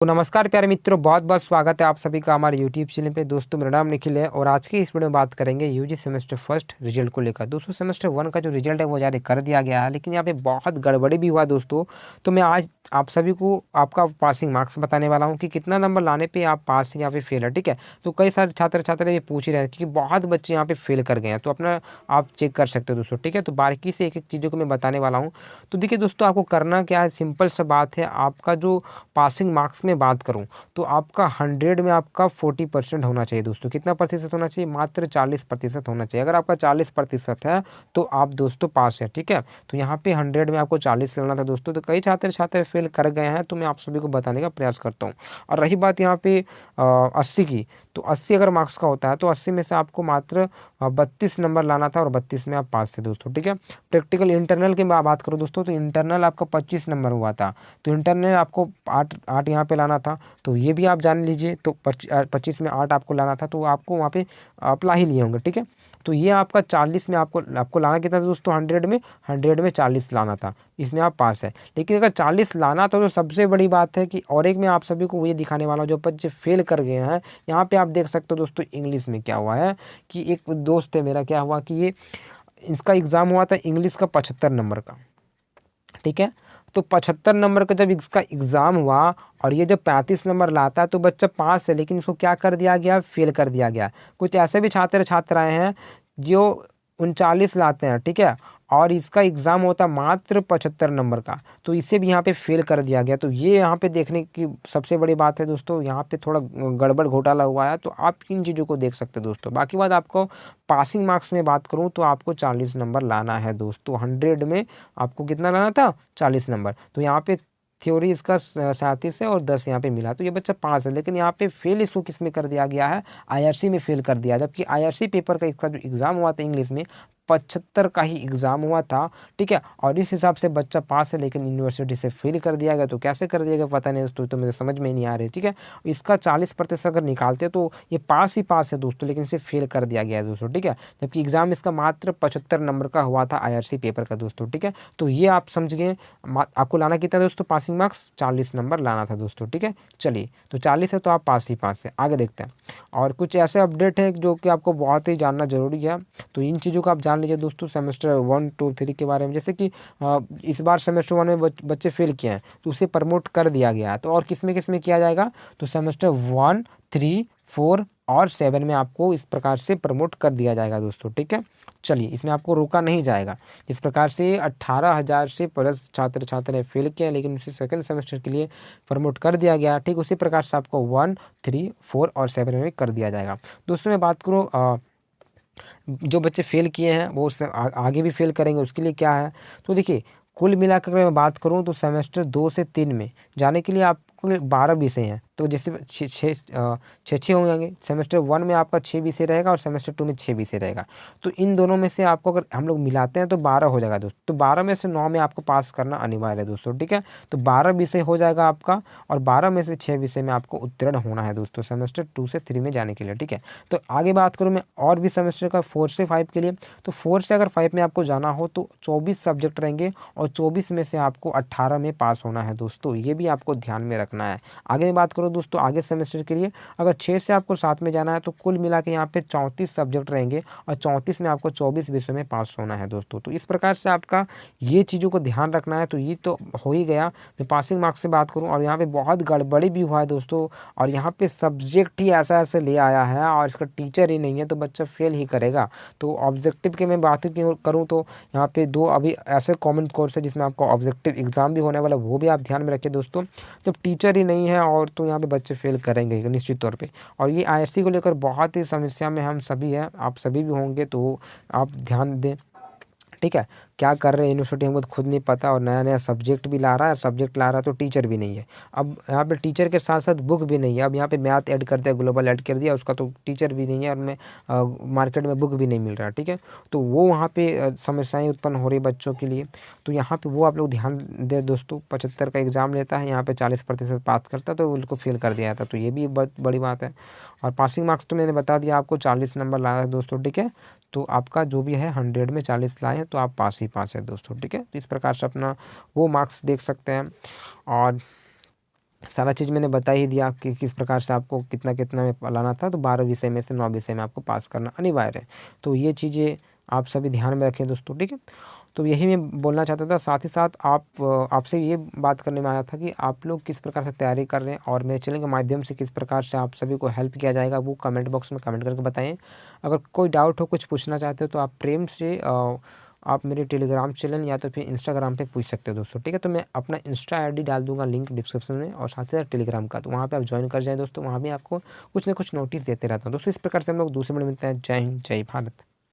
तो नमस्कार प्यारे मित्रों, बहुत बहुत स्वागत है आप सभी का हमारे यूट्यूब चैनल पे। दोस्तों मेरा नाम निखिल है और आज की इस वीडियो में बात करेंगे यूजी सेमेस्टर फर्स्ट रिजल्ट को लेकर। दोस्तों सेमेस्टर वन का जो रिजल्ट है वो जारी कर दिया गया है, लेकिन यहाँ पे बहुत गड़बड़ी भी हुआ दोस्तों। तो मैं आज आप सभी को आपका पासिंग मार्क्स बताने वाला हूँ कि कितना नंबर लाने पर आप पास या फिर फेल है। ठीक है, तो कई सारे छात्र छात्रा ये पूछ ही रहे हैं क्योंकि बहुत बच्चे यहाँ पे फेल कर गए हैं, तो अपना आप चेक कर सकते हो दोस्तों। ठीक है, तो बारीकी से एक एक चीज़ों को मैं बताने वाला हूँ। तो देखिए दोस्तों, आपको करना क्या है, सिंपल सा बात है। आपका जो पासिंग मार्क्स में बात करूं तो आपका 100 में आपका 40% होना चाहिए दोस्तों। कितना प्रतिशत होना चाहिए? मात्र 40% होना चाहिए। अगर आपका 40% है तो आप दोस्तों पास है। ठीक है, तो यहाँ पे 100 में आपको 40 लेना था दोस्तों। तो कई छात्र छात्र फेल कर गए हैं, तो मैं आप सभी को बताने का प्रयास करता हूँ। और रही बात यहाँ पे 80 की, तो 80 अगर मार्क्स का होता है तो 80 में से आपको मात्र 32 नंबर लाना था और 32 में आप पास थे दोस्तों। ठीक है, प्रैक्टिकल इंटरनल की बात करूँ दोस्तों तो इंटरनल आपका 25 नंबर हुआ था, तो इंटरनल आपको 8 यहाँ पे लाना था। तो ये भी आप जान लीजिए, तो 25 में 8 आपको लाना था, तो आपको वहाँ पे अप्ला ही लिए होंगे। ठीक है, तो ये आपका 40 में आपको लाना कितना था दोस्तों? 100 में 40 लाना था, इसमें आप पास है। लेकिन अगर 40 लाना था तो सबसे बड़ी बात है कि और एक मैं आप सभी को ये दिखाने वाला हूँ जो बच्चे फेल कर गए हैं। यहाँ पे आप देख सकते हो दोस्तों, इंग्लिश में क्या हुआ है कि एक दोस्त है मेरा, क्या हुआ कि ये इसका एग्ज़ाम हुआ था इंग्लिश का 75 नंबर का। ठीक है, तो 75 नंबर का जब इसका एग्ज़ाम हुआ और ये जब 35 नंबर लाता है तो बच्चा पास है, लेकिन इसको क्या कर दिया गया? फेल कर दिया गया। कुछ ऐसे भी छात्र छात्राएं हैं जो 39 लाते हैं। ठीक है, और इसका एग्ज़ाम होता मात्र 75 नंबर का, तो इसे भी यहाँ पे फेल कर दिया गया। तो ये यहाँ पे देखने की सबसे बड़ी बात है दोस्तों, यहाँ पे थोड़ा गड़बड़ घोटाला हुआ है, तो आप इन चीज़ों को देख सकते हैं दोस्तों। बाकी बात आपको पासिंग मार्क्स में बात करूँ तो आपको 40 नंबर लाना है दोस्तों। 100 में आपको कितना लाना था? 40 नंबर। तो यहाँ पे थ्योरी इसका 37 है और 10 यहाँ पे मिला, तो ये बच्चा पास है। लेकिन यहाँ पे फेल इसको किस में कर दिया गया है? आईआरसी में फेल कर दिया, जबकि आईआरसी पेपर का इसका जो एग्ज़ाम हुआ था इंग्लिश में 75 का ही एग्ज़ाम हुआ था। ठीक है, और इस हिसाब से बच्चा पास है, लेकिन यूनिवर्सिटी से फेल कर दिया गया। तो कैसे कर दिया गया पता नहीं दोस्तों, तो मुझे समझ में नहीं आ रही। ठीक है, इसका 40% अगर निकालते तो ये पास ही पास है दोस्तों, लेकिन इसे फेल कर दिया गया है दोस्तों। ठीक है, जबकि एग्ज़ाम इसका मात्र 75 नंबर का हुआ था आईआरसी पेपर का दोस्तों। ठीक है, तो ये आप समझ गए। आपको लाना कितना दोस्तों? पासिंग मार्क्स 40 नंबर लाना था दोस्तों। ठीक है, चलिए, तो 40 है तो आप पास ही पास है। आगे देखते हैं, और कुछ ऐसे अपडेट हैं जो कि आपको बहुत ही जानना जरूरी है, तो इन चीज़ों को आप जान लीजिए दोस्तों सेमेस्टर 1, 2, 3 के बारे में। जैसे कि इस बार सेमेस्टर 1 में बच्चे फेल किए हैं तो उसे प्रमोट कर दिया गया है। तो और किस में किया जाएगा? तो सेमेस्टर 1, 3, 4 और 7 में आपको इस प्रकार से प्रमोट कर दिया जाएगा दोस्तों। ठीक है, चलिए, इसमें आपको रोका नहीं जाएगा। इस प्रकार से 18,000 से प्लस छात्र छात्राएं फेल किए हैं, लेकिन उसे सेकंड सेमेस्टर के लिए प्रमोट कर दिया गया। ठीक उसी प्रकार से आपको 1, 3, 4 और 7 में कर दिया जाएगा दोस्तों। मैं बात करूँ जो बच्चे फेल किए हैं वो आगे भी फेल करेंगे, उसके लिए क्या है? तो देखिए, कुल मिलाकर मैं बात करूं तो सेमेस्टर 2 से 3 में जाने के लिए आपको 12 विषय हैं, तो जैसे छः होंगे। सेमेस्टर 1 में आपका 6 विषय रहेगा और सेमेस्टर 2 में 6 विषय रहेगा। तो इन दोनों में से आपको अगर हम लोग मिलाते हैं तो 12 हो जाएगा दोस्तों। तो 12 में से 9 में आपको पास करना अनिवार्य है दोस्तों। ठीक है, तो 12 विषय हो जाएगा आपका, और 12 में से 6 विषय में आपको उत्तीर्ण होना है दोस्तों सेमेस्टर 2 से 3 में जाने के लिए। ठीक है, तो आगे बात करूँ मैं और भी सेमेस्टर का 4 से 5 के लिए, तो 4 से अगर 5 में आपको जाना हो तो 24 सब्जेक्ट रहेंगे और 24 में से आपको 18 में पास होना है दोस्तों। ये भी आपको ध्यान में रखना है। आगे मैं बात करूँ दोस्तों आगे सेमेस्टर के लिए, अगर 6 से आपको 7 में जाना है तो कुल मिला के यहाँ पे 34 सब्जेक्ट रहेंगे और 34 में आपको 24 विषयों में पास होना है दोस्तों। तो इस प्रकार से आपका ये चीज़ों को ध्यान रखना है। तो ये तो हो ही गया। मैं पासिंग मार्क्स से बात करूँ, और यहाँ पे बहुत गड़बड़ी भी हुआ है दोस्तों, और यहाँ पे सब्जेक्ट ही ऐसा ऐसे ले आया है और इसका टीचर ही नहीं है, तो बच्चा फेल ही करेगा। तो ऑब्जेक्टिव के मैं बात करूँ तो यहाँ पे 2 अभी ऐसे कॉमन कोर्स है जिसमें आपको ऑब्जेक्टिव एग्जाम भी होने वाला, वो भी आप ध्यान में रखिए दोस्तों। जब टीचर ही नहीं है और तो यहाँ पे बच्चे फेल करेंगे निश्चित तौर पे। और ये आईआरसी को लेकर बहुत ही समस्या में हम सभी हैं, आप सभी भी होंगे, तो आप ध्यान दें। ठीक है, क्या कर रहे हैं यूनिवर्सिटी हमको तो खुद नहीं पता, और नया नया सब्जेक्ट भी ला रहा है, सब्जेक्ट ला रहा है तो टीचर भी नहीं है। अब यहाँ पे टीचर के साथ साथ बुक भी नहीं है। अब यहाँ पे मैथ ऐड कर दिया, ग्लोबल ऐड कर दिया, उसका तो टीचर भी नहीं है, और मैं मार्केट में बुक भी नहीं मिल रहा। ठीक है, तो वो वहाँ पे समस्याएं उत्पन्न हो रही बच्चों के लिए। तो यहाँ पे वो आप लोग ध्यान दें दोस्तों। 75 का एग्ज़ाम लेता है, यहाँ पे 40% पास करता है, तो उनको फेल कर दिया था। तो ये भी बहुत बड़ी बात है। और पासिंग मार्क्स तो मैंने बता दिया आपको 40 नंबर लाया है दोस्तों। ठीक है, तो आपका जो भी है 100 में 40 लाए हैं तो आप पास ही पास है दोस्तों। ठीक है, तो इस प्रकार से अपना वो मार्क्स देख सकते हैं। और सारा चीज़ मैंने बता ही दिया कि किस प्रकार से आपको कितना कितना में लाना था। तो 12 विषय में से 9 विषय में आपको पास करना अनिवार्य है। तो ये चीज़ें आप सभी ध्यान में रखें दोस्तों, ठीक है। तो यही मैं बोलना चाहता था। साथ ही साथ आपसे ये बात करने में आया था कि आप लोग किस प्रकार से तैयारी कर रहे हैं और मेरे चैनल के माध्यम से किस प्रकार से आप सभी को हेल्प किया जाएगा, वो कमेंट बॉक्स में कमेंट करके बताएं। अगर कोई डाउट हो, कुछ पूछना चाहते हो, तो आप प्रेम से आप मेरे टेलीग्राम चैनल या तो फिर इंस्टाग्राम पे पूछ सकते हो दोस्तों, ठीक है। तो मैं अपना इंस्टा आईडी डाल दूंगा लिंक डिस्क्रिप्शन में, और साथ ही साथ टेलीग्राम का, तो वहाँ पे आप ज्वाइन कर जाएं दोस्तों। वहाँ भी आपको कुछ ना कुछ नोटिस देते रहता हूँ दोस्तों। इस प्रकार से हम लोग दूसरे में मिलते हैं। जय हिंद, जय भारत।